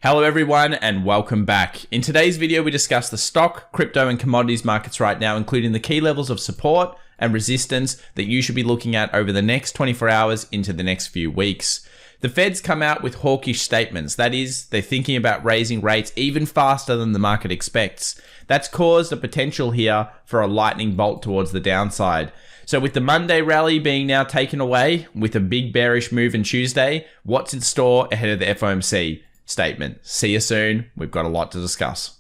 Hello everyone and welcome back. In today's video, we discuss the stock, crypto and commodities markets right now, including the key levels of support and resistance that you should be looking at over the next 24 hours into the next few weeks. The Fed's come out with hawkish statements. That is, they're thinking about raising rates even faster than the market expects. That's caused a potential here for a lightning bolt towards the downside. So with the Monday rally being now taken away, with a big bearish move on Tuesday, what's in store ahead of the FOMC statement? See you soon. We've got a lot to discuss.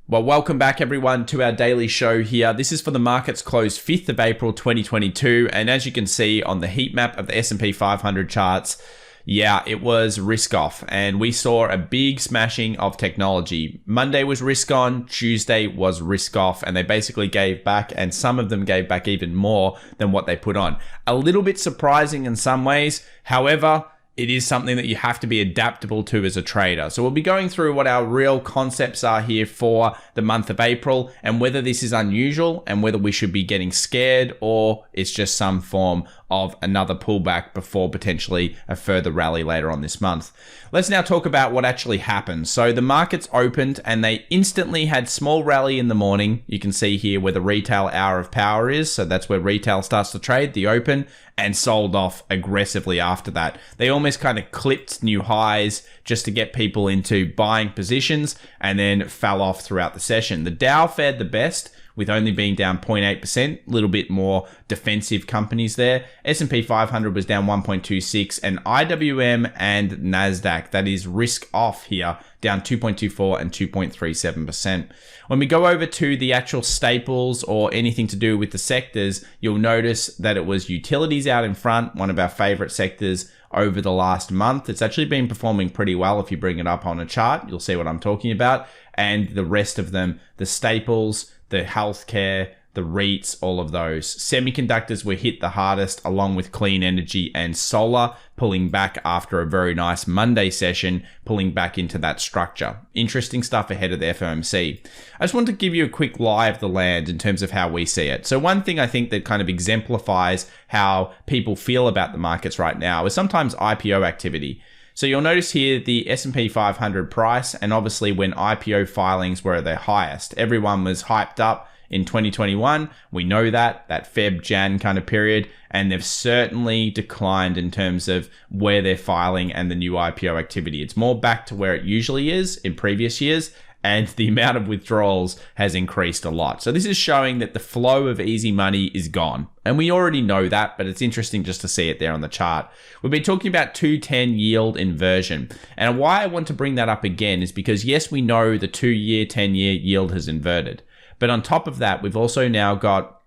Well, welcome back everyone to our daily show here. This is for the markets closed 5th of April 2022. And as you can see on the heat map of the S&P 500 charts, yeah, it was risk off and we saw a big smashing of technology. Monday was risk on, Tuesday was risk off, and they basically gave back, and some of them gave back even more than what they put on. A little bit surprising in some ways. However, it is something that you have to be adaptable to as a trader. So we'll be going through what our real concepts are here for the month of April and whether this is unusual and whether we should be getting scared or it's just some form of another pullback before potentially a further rally later on this month. Let's now talk about what actually happened. So the markets opened and they instantly had small rally in the morning. You can see here where the retail hour of power is. So that's where retail starts to trade, the open, and sold off aggressively after that. They almost kind of clipped new highs just to get people into buying positions and then fell off throughout the session. The Dow fared the best, with only being down 0.8%, a little bit more defensive companies there. S&P 500 was down 1.26, and IWM and Nasdaq, that is risk off here, down 2.24 and 2.37%. When we go over to the actual staples or anything to do with the sectors, you'll notice that it was utilities out in front, one of our favorite sectors over the last month. It's actually been performing pretty well. If you bring it up on a chart, you'll see what I'm talking about. And the rest of them, the staples, the healthcare, the REITs, all of those. Semiconductors were hit the hardest, along with clean energy and solar, pulling back after a very nice Monday session, pulling back into that structure. Interesting stuff ahead of the FOMC. I just want to give you a quick lie of the land in terms of how we see it. So one thing I think that kind of exemplifies how people feel about the markets right now is sometimes IPO activity. So you'll notice here the S&P 500 price, and obviously when IPO filings were at their highest, everyone was hyped up in 2021. We know that Feb, Jan kind of period, and they've certainly declined in terms of where they're filing and the new IPO activity. It's more back to where it usually is in previous years, and the amount of withdrawals has increased a lot. So this is showing that the flow of easy money is gone. And we already know that, but it's interesting just to see it there on the chart. We've been talking about 2-10 yield inversion. And why I want to bring that up again is because, yes, we know the 2-year, 10-year yield has inverted. But on top of that, we've also now got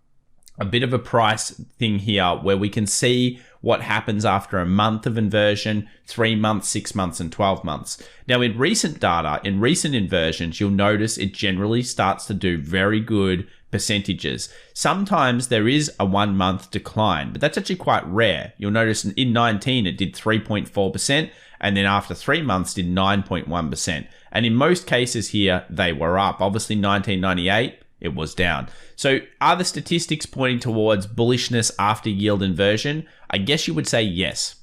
a bit of a price thing here where we can see what happens after a month of inversion, 3 months, 6 months, and 12 months. Now, in recent data, in recent inversions, you'll notice it generally starts to do very good percentages. Sometimes there is a 1 month decline, but that's actually quite rare. You'll notice in 19, it did 3.4%, and then after 3 months did 9.1%. And in most cases here, they were up. Obviously, 1998, it was down. So are the statistics pointing towards bullishness after yield inversion? I guess you would say yes.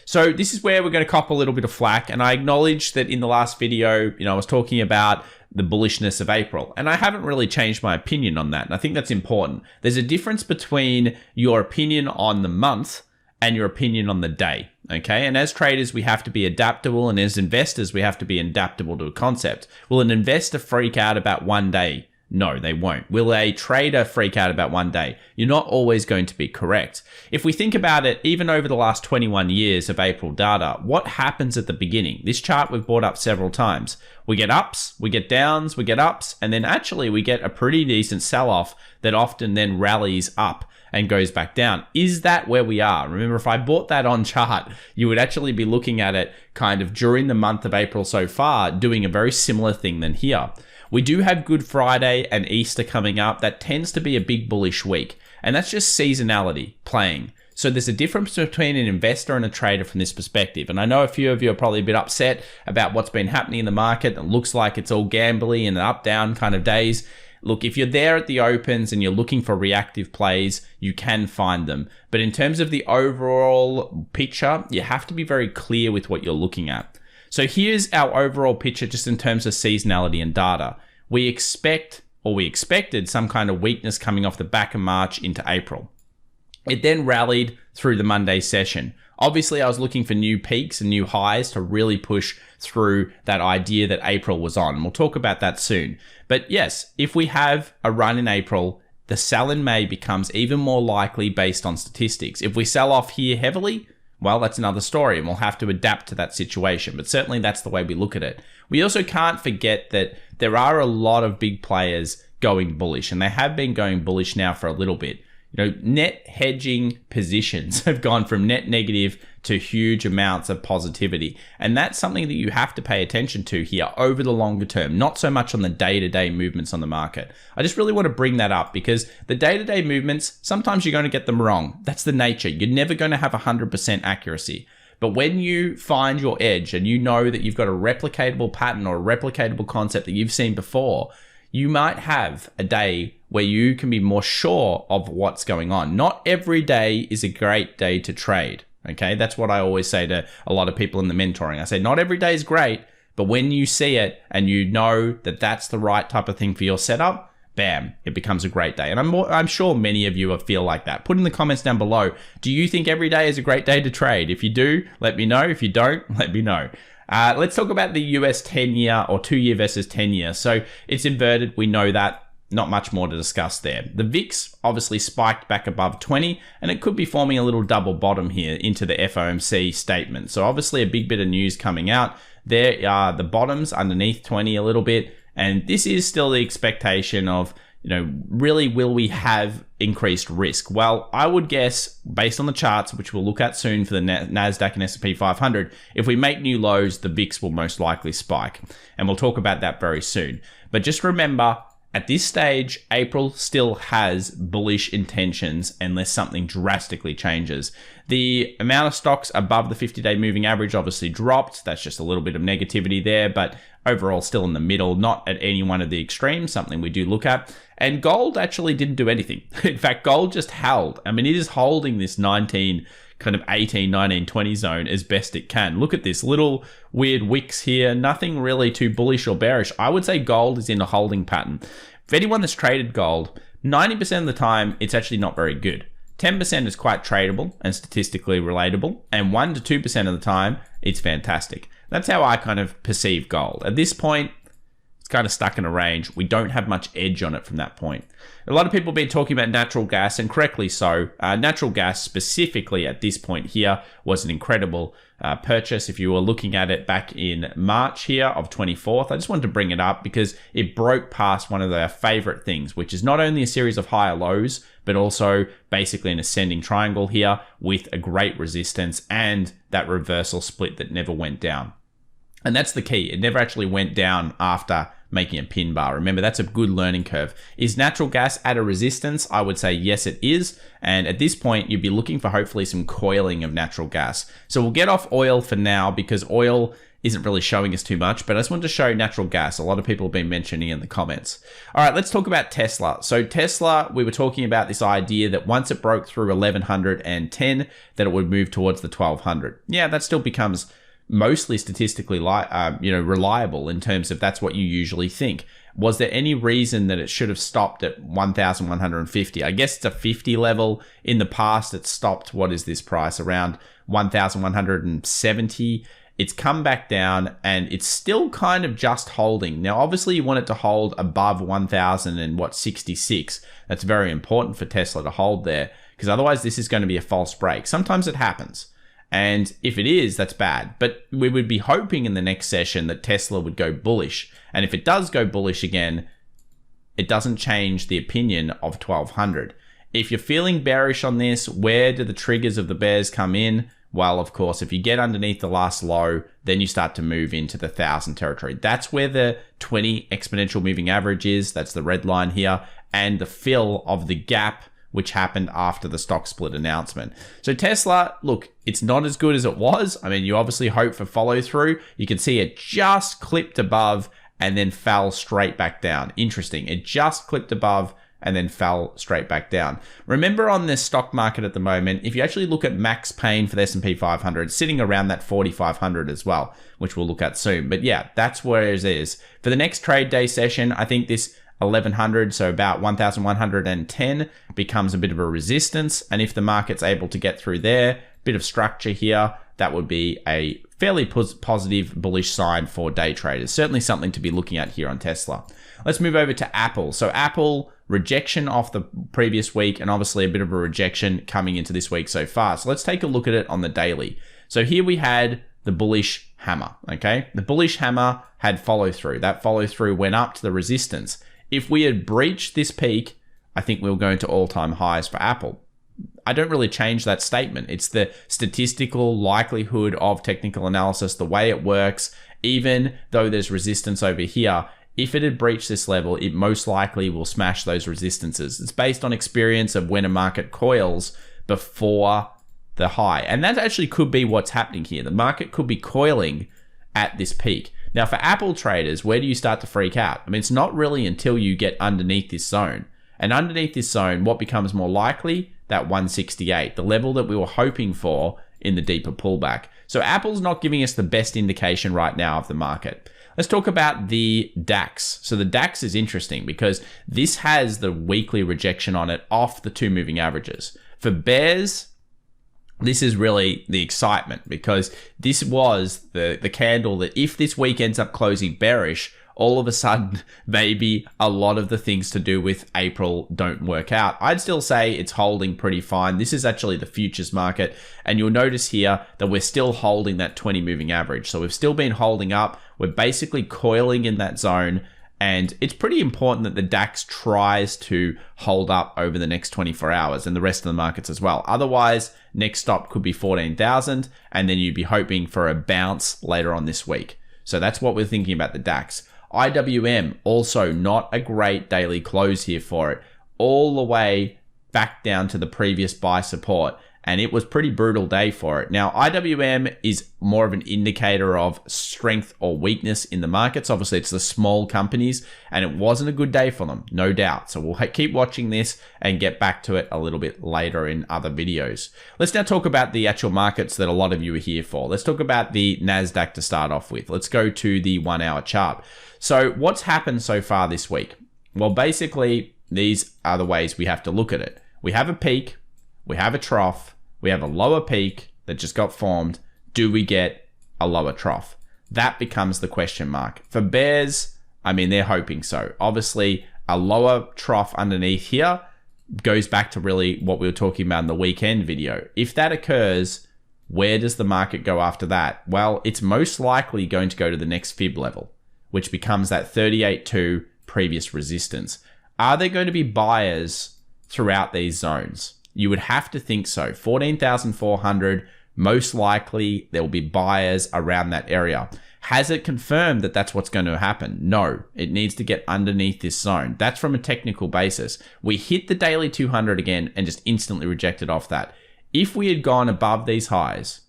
So this is where we're going to cop a little bit of flack. And I acknowledge that in the last video, I was talking about the bullishness of April. And I haven't really changed my opinion on that. And I think that's important. There's a difference between your opinion on the month and your opinion on the day. Okay. And as traders, we have to be adaptable. And as investors, we have to be adaptable to a concept. Will an investor freak out about one day? No, they won't. Will a trader freak out about one day? You're not always going to be correct. If we think about it, even over the last 21 years of April data, what happens at the beginning? This chart we've brought up several times. We get ups, we get downs, we get ups, and then actually we get a pretty decent sell-off that often then rallies up and goes back down. Is that where we are? Remember, if I bought that on chart, you would actually be looking at it kind of during the month of April so far, doing a very similar thing than here. We do have Good Friday and Easter coming up. That tends to be a big bullish week. And that's just seasonality playing. So there's a difference between an investor and a trader from this perspective. And I know a few of you are probably a bit upset about what's been happening in the market. It looks like it's all gambly and up-down kind of days. look, if you're there at the opens and you're looking for reactive plays, you can find them. But in terms of the overall picture, you have to be very clear with what you're looking at. So here's our overall picture just in terms of seasonality and data. We expected some kind of weakness coming off the back of March into April. It then rallied through the Monday session. Obviously, I was looking for new peaks and new highs to really push through that idea that April was on. And we'll talk about that soon. But yes, if we have a run in April, the sell in May becomes even more likely based on statistics. If we sell off here heavily, well, that's another story, and we'll have to adapt to that situation. But certainly that's the way we look at it. We also can't forget that there are a lot of big players going bullish, and they have been going bullish now for a little bit. You know, net hedging positions have gone from net negative to huge amounts of positivity. And that's something that you have to pay attention to here over the longer term, not so much on the day-to-day movements on the market. I just really want to bring that up because the day-to-day movements, sometimes you're going to get them wrong. That's the nature. You're never going to have 100% accuracy. But when you find your edge and you know that you've got a replicatable pattern or a replicatable concept that you've seen before, you might have a day where you can be more sure of what's going on. Not every day is a great day to trade. Okay, that's what I always say to a lot of people in the mentoring. I say, not every day is great, but when you see it and you know that that's the right type of thing for your setup, bam, it becomes a great day. And I'm sure many of you feel like that. Put in the comments down below, do you think every day is a great day to trade? If you do, let me know. If you don't, let me know. Let's talk about the US 10-year or 2-year versus 10-year. So it's inverted. We know that. Not much more to discuss there. The VIX obviously spiked back above 20, and it could be forming a little double bottom here into the FOMC statement. So obviously a big bit of news coming out. There are the bottoms underneath 20 a little bit, and this is still the expectation of, you know, really will we have increased risk? Well, I would guess, based on the charts, which we'll look at soon for the Nasdaq and S&P 500, if we make new lows, the VIX will most likely spike. And we'll talk about that very soon. But just remember, at this stage, April still has bullish intentions unless something drastically changes. The amount of stocks above the 50-day moving average obviously dropped. That's just a little bit of negativity there, but overall still in the middle, not at any one of the extremes, something we do look at. And gold actually didn't do anything. In fact, gold just held. I mean, it is holding this 18, 19, 20 zone as best it can. Look at this little weird wicks here. Nothing really too bullish or bearish. I would say gold is in a holding pattern. For anyone that's traded gold, 90% of the time, it's actually not very good. 10% is quite tradable and statistically relatable. And 1 to 2% of the time, it's fantastic. That's how I kind of perceive gold. At this point, it's kind of stuck in a range. We don't have much edge on it from that point. A lot of people have been talking about natural gas, and correctly so. Natural gas specifically at this point here was an incredible purchase. If you were looking at it back in March here of 24th, I just wanted to bring it up because it broke past one of our favorite things, which is not only a series of higher lows, but also basically an ascending triangle here with a great resistance and that reversal split that never went down. And that's the key. It never actually went down after making a pin bar. Remember, that's a good learning curve. Is natural gas at a resistance? I would say yes, it is. And at this point, you'd be looking for hopefully some coiling of natural gas. So we'll get off oil for now because oil isn't really showing us too much, but I just wanted to show natural gas. A lot of people have been mentioning in the comments. All right, let's talk about Tesla. So Tesla, we were talking about this idea that once it broke through 1110, that it would move towards the 1200. Yeah, that still becomes mostly statistically reliable in terms of that's what you usually think. Was there any reason that it should have stopped at 1,150? I guess it's a 50 level. In the past, it stopped, what is this price? Around 1,170. It's come back down and it's still kind of just holding. Now, obviously you want it to hold above 1,066. That's very important for Tesla to hold there because otherwise this is going to be a false break. Sometimes it happens. And if it is, that's bad. But we would be hoping in the next session that Tesla would go bullish. And if it does go bullish again, it doesn't change the opinion of 1200. If you're feeling bearish on this, where do the triggers of the bears come in? Well, of course, if you get underneath the last low, then you start to move into the 1,000 territory. That's where the 20 exponential moving average is. That's the red line here. And the fill of the gap which happened after the stock split announcement. So Tesla, look, it's not as good as it was. I mean, you obviously hope for follow through. You can see it just clipped above and then fell straight back down. Interesting. It just clipped above and then fell straight back down. Remember, on this stock market at the moment, if you actually look at max pain for the S&P 500, it's sitting around that 4,500 as well, which we'll look at soon. But yeah, that's where it is. For the next trade day session, I think this 1100, so about 1110, becomes a bit of a resistance. And if the market's able to get through there, bit of structure here, that would be a fairly positive bullish sign for day traders. Certainly something to be looking at here on Tesla. Let's move over to Apple. So Apple, rejection off the previous week, and obviously a bit of a rejection coming into this week so far. So let's take a look at it on the daily. So here we had the bullish hammer, okay? The bullish hammer had follow through. That follow through went up to the resistance. If we had breached this peak, I think we'll go into all-time highs for Apple. I don't really change that statement. It's the statistical likelihood of technical analysis, the way it works. Even though there's resistance over here, if it had breached this level, it most likely will smash those resistances. It's based on experience of when a market coils before the high. And that actually could be what's happening here. The market could be coiling at this peak. Now, for Apple traders, where do you start to freak out? I mean, it's not really until you get underneath this zone. And underneath this zone, what becomes more likely? That 168, the level that we were hoping for in the deeper pullback. So Apple's not giving us the best indication right now of the market. Let's talk about the DAX. So the DAX is interesting because this has the weekly rejection on it off the 2 moving averages. For bears, this is really the excitement because this was the candle that if this week ends up closing bearish, all of a sudden, maybe a lot of the things to do with April don't work out. I'd still say it's holding pretty fine. This is actually the futures market. And you'll notice here that we're still holding that 20 moving average. So we've still been holding up. We're basically coiling in that zone. And it's pretty important that the DAX tries to hold up over the next 24 hours and the rest of the markets as well. Otherwise, next stop could be 14,000. And then you'd be hoping for a bounce later on this week. So that's what we're thinking about the DAX. IWM, also not a great daily close here for it, all the way back down to the previous buy support, and it was pretty brutal day for it. Now, IWM is more of an indicator of strength or weakness in the markets. Obviously, it's the small companies, and it wasn't a good day for them, no doubt. So we'll keep watching this and get back to it a little bit later in other videos. Let's now talk about the actual markets that a lot of you are here for. Let's talk about the Nasdaq to start off with. Let's go to the 1 hour chart. So what's happened so far this week? Well, basically, these are the ways we have to look at it. We have a peak, we have a trough, we have a lower peak that just got formed. Do we get a lower trough? That becomes the question mark. For bears, I mean, they're hoping so. Obviously, a lower trough underneath here goes back to really what we were talking about in the weekend video. If that occurs, where does the market go after that? Well, it's most likely going to go to the next fib level, which becomes that 38.2 previous resistance. Are there going to be buyers throughout these zones? You would have to think so. 14,400, most likely there will be buyers around that area. Has it confirmed that that's what's going to happen? No, it needs to get underneath this zone. That's from a technical basis. We hit the daily 200 again and just instantly rejected off that. If we had gone above these highs,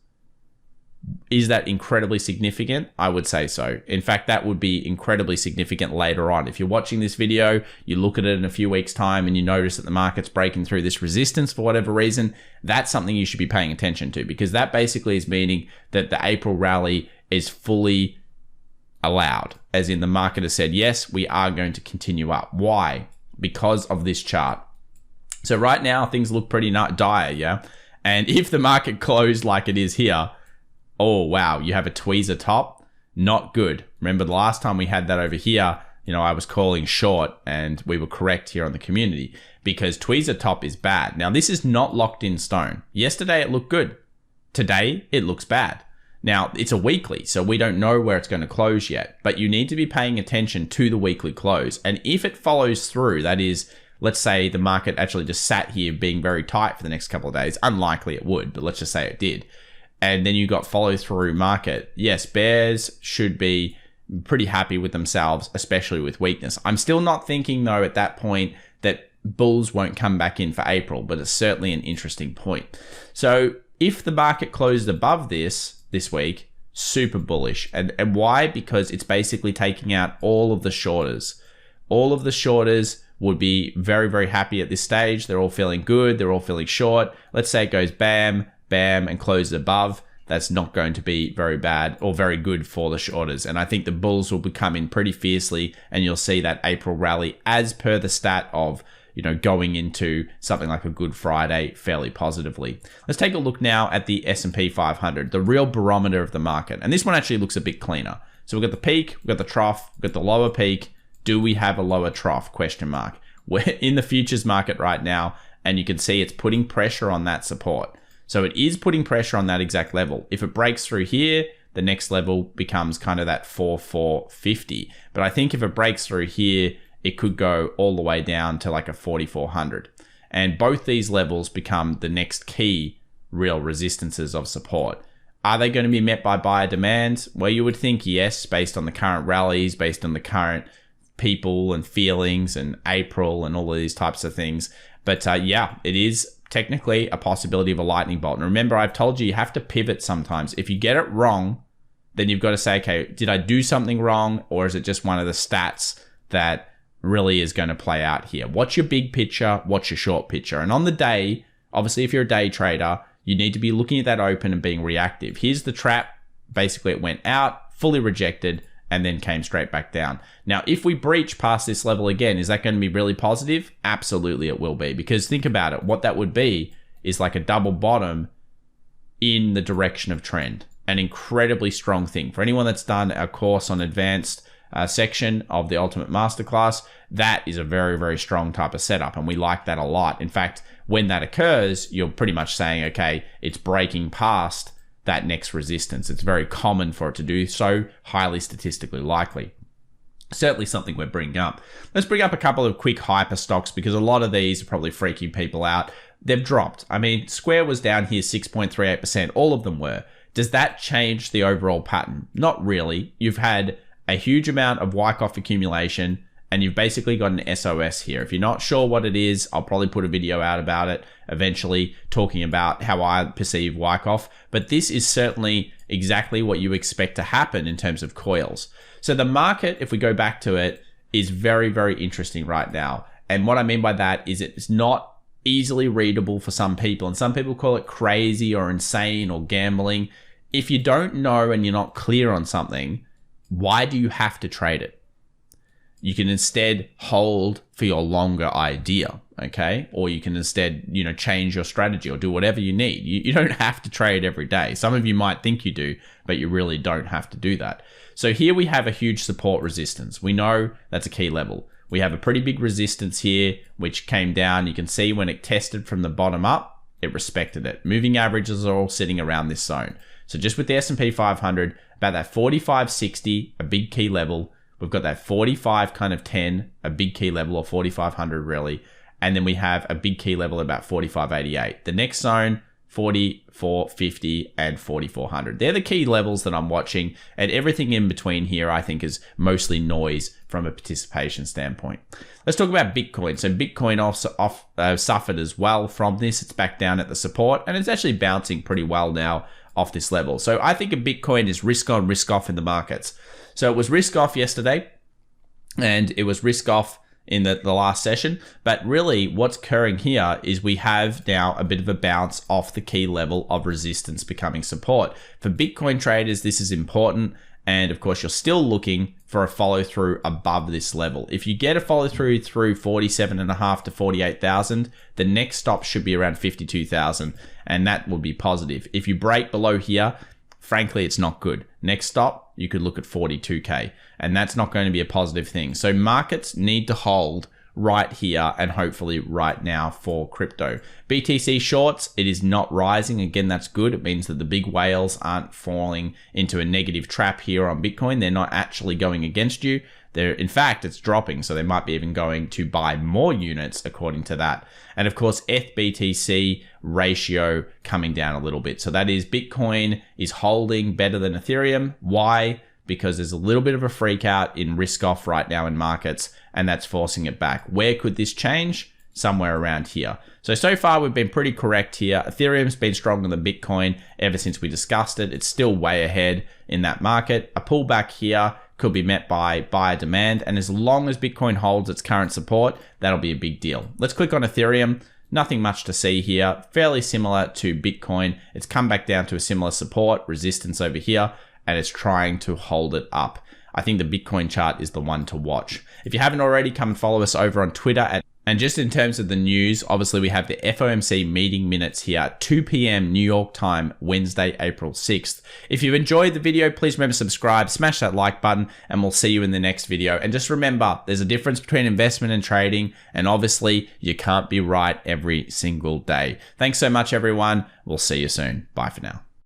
is that incredibly significant? I would say so. In fact, that would be incredibly significant later on. If you're watching this video, you look at it in a few weeks' time and you notice that the market's breaking through this resistance for whatever reason, that's something you should be paying attention to, because that basically is meaning that the April rally is fully allowed, as in the market has said, yes, we are going to continue up. Why? Because of this chart. So right now, things look pretty dire, yeah? And if the market closed like it is here, oh, wow, you have a tweezer top. Not good. Remember the last time we had that over here, I was calling short and we were correct here on the community because tweezer top is bad. Now, this is not locked in stone. Yesterday, it looked good. Today, it looks bad. Now, it's a weekly, so we don't know where it's going to close yet, but you need to be paying attention to the weekly close. And if it follows through, that is, let's say the market actually just sat here being very tight for the next couple of days. Unlikely it would, but let's just say it did. And then you got follow through market. Yes, bears should be pretty happy with themselves, especially with weakness. I'm still not thinking though at that point that bulls won't come back in for April, but it's certainly an interesting point. So if the market closed above this week, super bullish. And why? Because it's basically taking out all of the shorters. All of the shorters would be very, very happy at this stage. They're all feeling good. They're all feeling short. Let's say it goes bam, bam, and closes above. That's not going to be very bad or very good for the shorters. And I think the bulls will be coming pretty fiercely, and you'll see that April rally as per the stat of, going into something like a Good Friday fairly positively. Let's take a look now at the S&P 500, the real barometer of the market. And this one actually looks a bit cleaner. So we've got the peak, we've got the trough, we've got the lower peak. Do we have a lower trough? Question mark. We're in the futures market right now, and you can see it's putting pressure on that support. So it is putting pressure on that exact level. If it breaks through here, the next level becomes kind of that 4,450. But I think if it breaks through here, it could go all the way down to like a 4,400. And both these levels become the next key real resistances of support. Are they going to be met by buyer demand? Well, you would think yes, based on the current rallies, based on the current people and feelings and April and all of these types of things. But yeah, it is technically a possibility of a lightning bolt. And remember, I've told you have to pivot sometimes. If you get it wrong, then you've got to say, okay, did I do something wrong? Or is it just one of the stats that really is going to play out here? What's your big picture? What's your short picture? And on the day, obviously, if you're a day trader, you need to be looking at that open and being reactive. Here's the trap. Basically, it went out, fully rejected, and then came straight back down. Now, if we breach past this level again, is that going to be really positive? Absolutely it will be, because think about it. What that would be is like a double bottom in the direction of trend. An incredibly strong thing. For anyone that's done our course on advanced section of the Ultimate Masterclass, that is a very, very strong type of setup, and we like that a lot. In fact, when that occurs, you're pretty much saying, okay, it's breaking past that next resistance. It's very common for it to do so, highly statistically likely. Certainly something we're bringing up. Let's bring up a couple of quick hyper stocks, because a lot of these are probably freaking people out. They've dropped. I mean, Square was down here 6.38%. All of them were. Does that change the overall pattern? Not really. You've had a huge amount of Wyckoff accumulation, and you've basically got an SOS here. If you're not sure what it is, I'll probably put a video out about it eventually, talking about how I perceive Wyckoff. But this is certainly exactly what you expect to happen in terms of coils. So the market, if we go back to it, is very, very interesting right now. And what I mean by that is it's not easily readable for some people. And some people call it crazy or insane or gambling. If you don't know and you're not clear on something, why do you have to trade it? You can instead hold for your longer idea, okay? Or you can instead, change your strategy or do whatever you need. You don't have to trade every day. Some of you might think you do, but you really don't have to do that. So here we have a huge support resistance. We know that's a key level. We have a pretty big resistance here, which came down. You can see when it tested from the bottom up, it respected it. Moving averages are all sitting around this zone. So just with the S&P 500, about that 45.60, a big key level. We've got that 45 kind of 10, a big key level, or 4,500 really. And then we have a big key level about 45.88. The next zone, 44.50 and 4,400. They're the key levels that I'm watching. And everything in between here, I think, is mostly noise from a participation standpoint. Let's talk about Bitcoin. So Bitcoin also suffered as well from this. It's back down at the support, and it's actually bouncing pretty well now off this level. So I think a Bitcoin is risk on, risk off in the markets. So it was risk off yesterday, and it was risk off in the last session. But really what's occurring here is we have now a bit of a bounce off the key level of resistance becoming support. For Bitcoin traders, this is important. And of course, you're still looking for a follow through above this level. If you get a follow through 47.5 to 48,000, the next stop should be around 52,000, and that will be positive. If you break below here, frankly, it's not good. Next stop, you could look at 42K, and that's not going to be a positive thing. So markets need to hold right here and hopefully right now for crypto. BTC shorts, it is not rising. Again, that's good. It means that the big whales aren't falling into a negative trap here on Bitcoin. They're not actually going against you. In fact, it's dropping, so they might be even going to buy more units according to that. And of course, ETH-BTC ratio coming down a little bit. So that is Bitcoin is holding better than Ethereum. Why? Because there's a little bit of a freak out in risk off right now in markets, and that's forcing it back. Where could this change? somewhere around here. So far we've been pretty correct here. Ethereum's been stronger than Bitcoin ever since we discussed it. It's still way ahead in that market. A pullback here could be met by buyer demand, and as long as Bitcoin holds its current support, that'll be a big deal. Let's click on Ethereum. Nothing much to see here. Fairly similar to Bitcoin. It's come back down to a similar support, resistance over here, and it's trying to hold it up. I think the Bitcoin chart is the one to watch. If you haven't already, come and follow us over on Twitter. And just in terms of the news, obviously we have the FOMC meeting minutes here, 2 p.m. New York time, Wednesday, April 6th. If you've enjoyed the video, please remember to subscribe, smash that like button, and we'll see you in the next video. And just remember, there's a difference between investment and trading, and obviously you can't be right every single day. Thanks so much, everyone. We'll see you soon. Bye for now.